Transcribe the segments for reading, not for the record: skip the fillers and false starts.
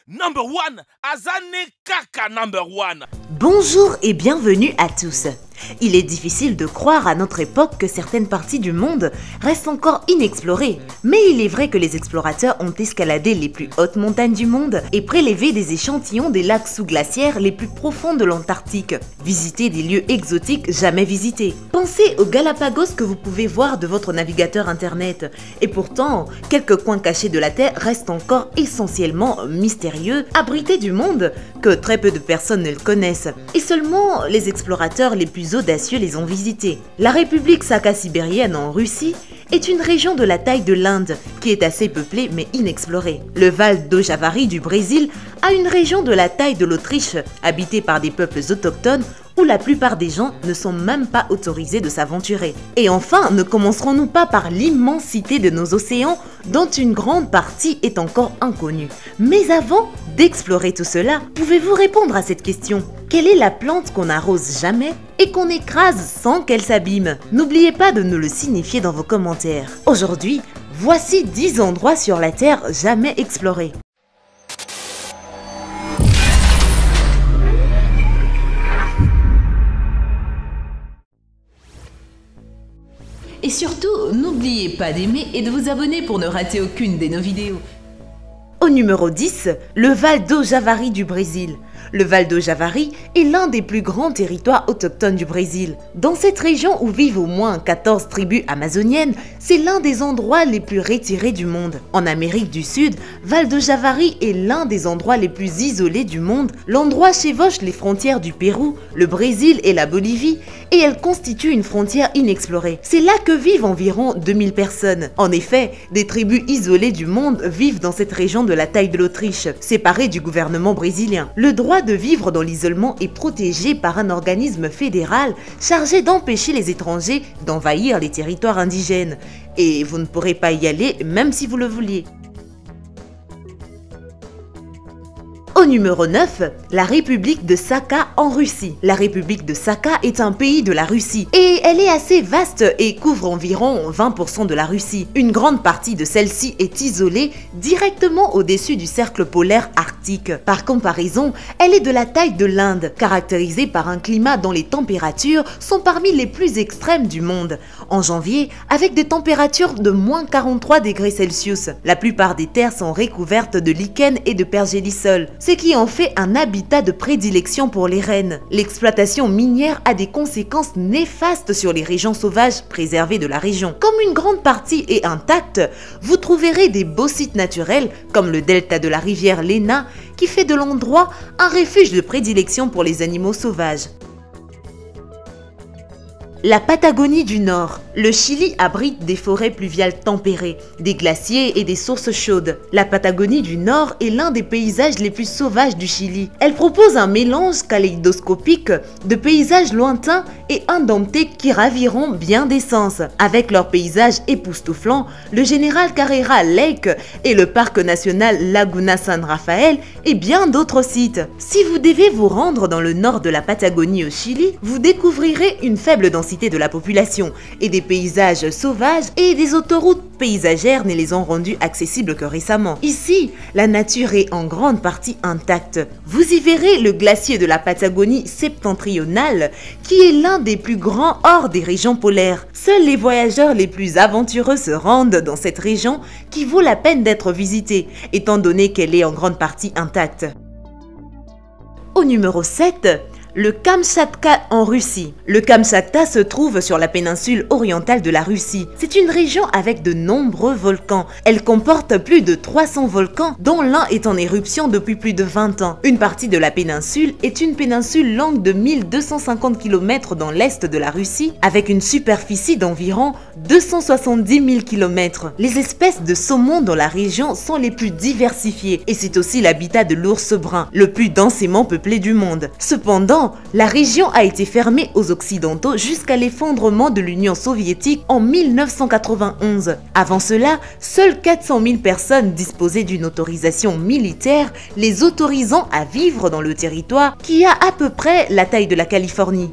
Number one, Azane Kaka number one. Bonjour et bienvenue à tous. Il est difficile de croire à notre époque que certaines parties du monde restent encore inexplorées. Mais il est vrai que les explorateurs ont escaladé les plus hautes montagnes du monde et prélevé des échantillons des lacs sous-glaciaires les plus profonds de l'Antarctique. Visité des lieux exotiques jamais visités. Pensez aux Galapagos que vous pouvez voir de votre navigateur internet. Et pourtant, quelques coins cachés de la Terre restent encore essentiellement mystérieux, abrités du monde, que très peu de personnes ne le connaissent. Et seulement les explorateurs les plus audacieux les ont visités. La République Sakha-Sibérienne en Russie est une région de la taille de l'Inde qui est assez peuplée mais inexplorée. Le Val do Javari du Brésil a une région de la taille de l'Autriche, habitée par des peuples autochtones où la plupart des gens ne sont même pas autorisés de s'aventurer. Et enfin, ne commencerons-nous pas par l'immensité de nos océans dont une grande partie est encore inconnue. Mais avant d'explorer tout cela, pouvez-vous répondre à cette question? Quelle est la plante qu'on n'arrose jamais et qu'on écrase sans qu'elle s'abîme? N'oubliez pas de nous le signifier dans vos commentaires. Aujourd'hui, voici 10 endroits sur la Terre jamais explorés. Et surtout, n'oubliez pas d'aimer et de vous abonner pour ne rater aucune de nos vidéos. Au numéro 10, le Val do Javari du Brésil. Le Val do Javari est l'un des plus grands territoires autochtones du Brésil. Dans cette région où vivent au moins 14 tribus amazoniennes, c'est l'un des endroits les plus retirés du monde. En Amérique du Sud, Val do Javari est l'un des endroits les plus isolés du monde. L'endroit chevauche les frontières du Pérou, le Brésil et la Bolivie, et elle constitue une frontière inexplorée. C'est là que vivent environ 2000 personnes. En effet, des tribus isolées du monde vivent dans cette région de la taille de l'Autriche, séparée du gouvernement brésilien. Le droit de vivre dans l'isolement est protégé par un organisme fédéral chargé d'empêcher les étrangers d'envahir les territoires indigènes. Et vous ne pourrez pas y aller même si vous le vouliez. Au numéro 9, la République de Sakha en Russie. La République de Sakha est un pays de la Russie et elle est assez vaste et couvre environ 20% de la Russie. Une grande partie de celle-ci est isolée directement au-dessus du cercle polaire arctique. Par comparaison, elle est de la taille de l'Inde, caractérisée par un climat dont les températures sont parmi les plus extrêmes du monde. En janvier, avec des températures de moins 43 degrés Celsius, la plupart des terres sont recouvertes de lichens et de pergélisol, ce qui en fait un habitat de prédilection pour les rennes. L'exploitation minière a des conséquences néfastes sur les régions sauvages préservées de la région. Comme une grande partie est intacte, vous trouverez des beaux sites naturels comme le delta de la rivière Lena qui fait de l'endroit un refuge de prédilection pour les animaux sauvages. La Patagonie du Nord. Le Chili abrite des forêts pluviales tempérées, des glaciers et des sources chaudes. La Patagonie du Nord est l'un des paysages les plus sauvages du Chili. Elle propose un mélange kaléidoscopique de paysages lointains et indomptés qui raviront bien des sens. Avec leurs paysages époustouflants, le General Carrera Lake et le parc national Laguna San Rafael et bien d'autres sites. Si vous devez vous rendre dans le nord de la Patagonie au Chili, vous découvrirez une faible densité de la population et des paysages sauvages et des autoroutes paysagères ne les ont rendus accessibles que récemment. Ici, la nature est en grande partie intacte. Vous y verrez le glacier de la Patagonie septentrionale qui est l'un des plus grands hors des régions polaires. Seuls les voyageurs les plus aventureux se rendent dans cette région qui vaut la peine d'être visitée étant donné qu'elle est en grande partie intacte. Au numéro 7, le Kamtchatka en Russie. Le Kamtchatka se trouve sur la péninsule orientale de la Russie. C'est une région avec de nombreux volcans. Elle comporte plus de 300 volcans, dont l'un est en éruption depuis plus de 20 ans. Une partie de la péninsule est une péninsule longue de 1250 km dans l'est de la Russie, avec une superficie d'environ 270 000 km. Les espèces de saumon dans la région sont les plus diversifiées et c'est aussi l'habitat de l'ours brun, le plus densément peuplé du monde. Cependant, la région a été fermée aux Occidentaux jusqu'à l'effondrement de l'Union soviétique en 1991. Avant cela, seules 400 000 personnes disposaient d'une autorisation militaire, les autorisant à vivre dans le territoire qui a à peu près la taille de la Californie.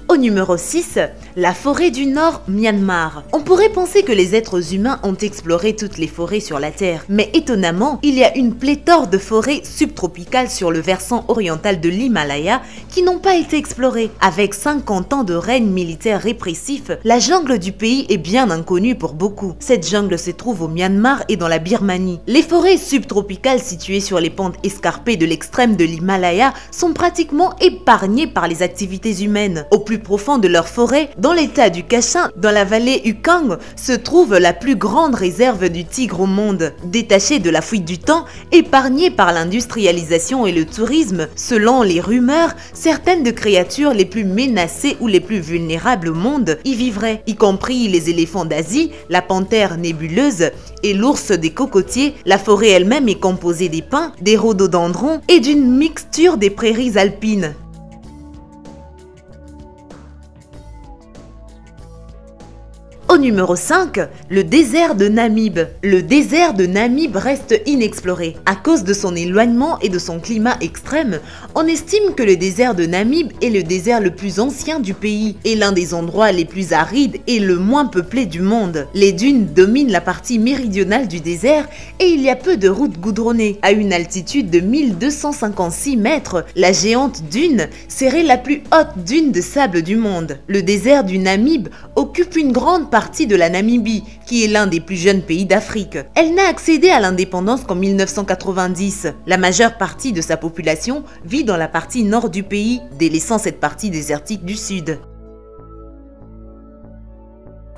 Au numéro 6, la forêt du Nord, Myanmar. On pourrait penser que les êtres humains ont exploré toutes les forêts sur la Terre, mais étonnamment, il y a une pléthore de forêts subtropicales sur le versant oriental de l'Himalaya qui n'ont pas été explorées. Avec 50 ans de règne militaire répressif, la jungle du pays est bien inconnue pour beaucoup. Cette jungle se trouve au Myanmar et dans la Birmanie. Les forêts subtropicales situées sur les pentes escarpées de l'extrême de l'Himalaya sont pratiquement épargnées par les activités humaines. Au plus profond de leur forêt, dans l'état du Kachin, dans la vallée Ukang, se trouve la plus grande réserve du tigre au monde. Détachée de la fuite du temps, épargnée par l'industrialisation et le tourisme, selon les rumeurs, certaines des créatures les plus menacées ou les plus vulnérables au monde y vivraient, y compris les éléphants d'Asie, la panthère nébuleuse et l'ours des cocotiers. La forêt elle-même est composée des pins, des rhododendrons et d'une mixture des prairies alpines. Au numéro 5, le désert de Namib. Le désert de Namib reste inexploré. À cause de son éloignement et de son climat extrême, on estime que le désert de Namib est le désert le plus ancien du pays et l'un des endroits les plus arides et le moins peuplé du monde. Les dunes dominent la partie méridionale du désert et il y a peu de routes goudronnées. À une altitude de 1256 mètres, la géante dune serait la plus haute dune de sable du monde. Le désert du Namib occupe une grande partie de la Namibie, qui est l'un des plus jeunes pays d'Afrique. Elle n'a accédé à l'indépendance qu'en 1990. La majeure partie de sa population vit dans la partie nord du pays, délaissant cette partie désertique du sud.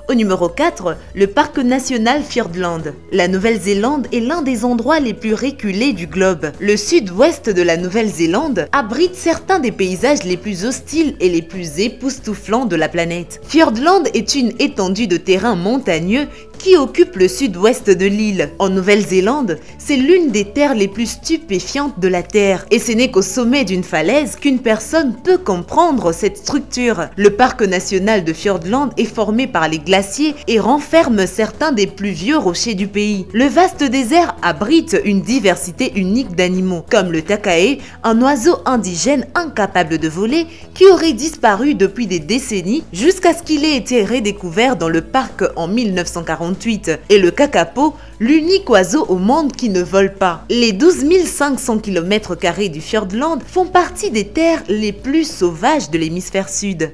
Au numéro 4, le parc national Fiordland. La Nouvelle-Zélande est l'un des endroits les plus reculés du globe. Le sud-ouest de la Nouvelle-Zélande abrite certains des paysages les plus hostiles et les plus époustouflants de la planète. Fiordland est une étendue de terrain montagneux qui occupe le sud-ouest de l'île. En Nouvelle-Zélande, c'est l'une des terres les plus stupéfiantes de la Terre. Et ce n'est qu'au sommet d'une falaise qu'une personne peut comprendre cette structure. Le parc national de Fiordland est formé par les glaciers et renferme certains des plus vieux rochers du pays. Le vaste désert abrite une diversité unique d'animaux, comme le takae, un oiseau indigène incapable de voler qui aurait disparu depuis des décennies jusqu'à ce qu'il ait été redécouvert dans le parc en 1948, et le kakapo, l'unique oiseau au monde qui ne vole pas. Les 12 500 km² du Fiordland font partie des terres les plus sauvages de l'hémisphère sud.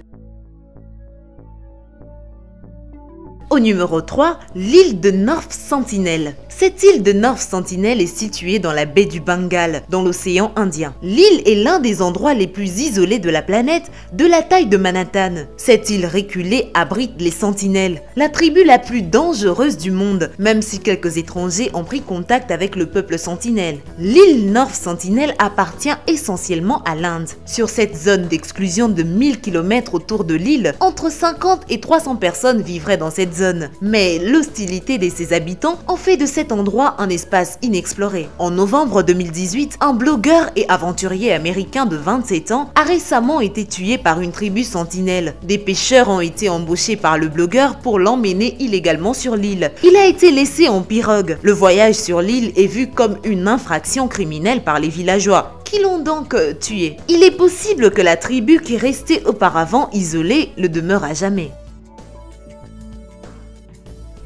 Au numéro 3, l'île de North Sentinel. Cette île de North Sentinel est située dans la baie du Bengale, dans l'océan Indien. L'île est l'un des endroits les plus isolés de la planète, de la taille de Manhattan. Cette île reculée abrite les Sentinelles, la tribu la plus dangereuse du monde, même si quelques étrangers ont pris contact avec le peuple sentinelle. L'île North Sentinel appartient essentiellement à l'Inde. Sur cette zone d'exclusion de 1000 km autour de l'île, entre 50 et 300 personnes vivraient dans cette zone. Mais l'hostilité de ses habitants en fait de cet endroit un espace inexploré. En novembre 2018, un blogueur et aventurier américain de 27 ans a récemment été tué par une tribu sentinelle. Des pêcheurs ont été embauchés par le blogueur pour l'emmener illégalement sur l'île. Il a été laissé en pirogue. Le voyage sur l'île est vu comme une infraction criminelle par les villageois, qui l'ont donc tué. Il est possible que la tribu qui restait auparavant isolée le demeure à jamais.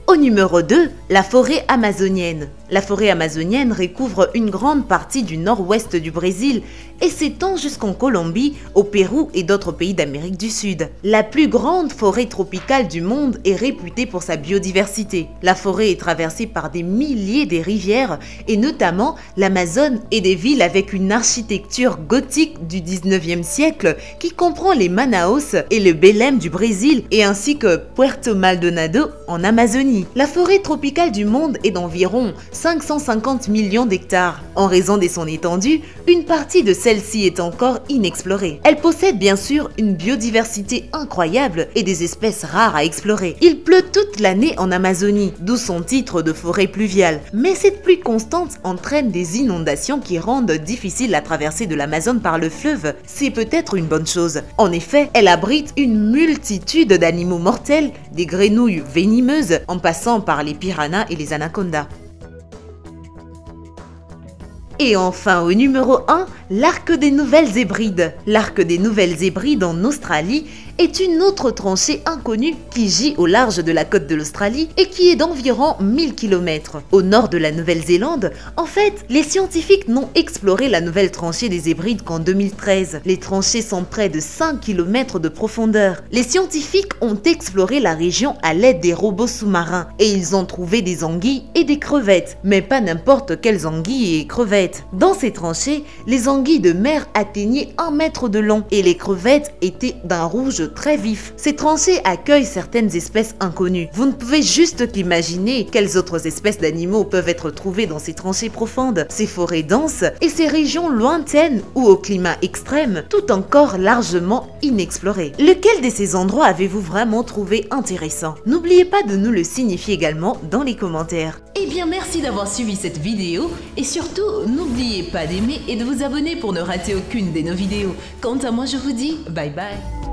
Au numéro 2, la forêt amazonienne. La forêt amazonienne recouvre une grande partie du nord-ouest du Brésil et s'étend jusqu'en Colombie, au Pérou et d'autres pays d'Amérique du Sud. La plus grande forêt tropicale du monde est réputée pour sa biodiversité. La forêt est traversée par des milliers de rivières et notamment l'Amazone et des villes avec une architecture gothique du 19e siècle qui comprend les Manaus et le Belém du Brésil et ainsi que Puerto Maldonado en Amazonie. La forêt tropicale du monde est d'environ 550 millions d'hectares. En raison de son étendue, une partie de celle-ci est encore inexplorée. Elle possède bien sûr une biodiversité incroyable et des espèces rares à explorer. Il pleut toute l'année en Amazonie, d'où son titre de forêt pluviale. Mais cette pluie constante entraîne des inondations qui rendent difficile la traversée de l'Amazone par le fleuve. C'est peut-être une bonne chose. En effet, elle abrite une multitude d'animaux mortels, des grenouilles venimeuses, en passant par les piranhas et les anacondas. Et enfin au numéro 1, l'arc des Nouvelles Hébrides. L'arc des Nouvelles Hébrides en Australie est une autre tranchée inconnue qui gît au large de la côte de l'Australie et qui est d'environ 1000 km. Au nord de la Nouvelle-Zélande, en fait, les scientifiques n'ont exploré la nouvelle tranchée des Hébrides qu'en 2013. Les tranchées sont près de 5 km de profondeur. Les scientifiques ont exploré la région à l'aide des robots sous-marins et ils ont trouvé des anguilles et des crevettes, mais pas n'importe quelles anguilles et crevettes. Dans ces tranchées, les anguilles de mer atteignaient 1 mètre de long et les crevettes étaient d'un rouge très vif. Ces tranchées accueillent certaines espèces inconnues. Vous ne pouvez juste qu'imaginer quelles autres espèces d'animaux peuvent être trouvées dans ces tranchées profondes, ces forêts denses et ces régions lointaines ou au climat extrême, tout encore largement inexplorées. Lequel de ces endroits avez-vous vraiment trouvé intéressant? N'oubliez pas de nous le signifier également dans les commentaires. Eh bien, merci d'avoir suivi cette vidéo et surtout, n'oubliez pas d'aimer et de vous abonner pour ne rater aucune de nos vidéos. Quant à moi, je vous dis bye bye.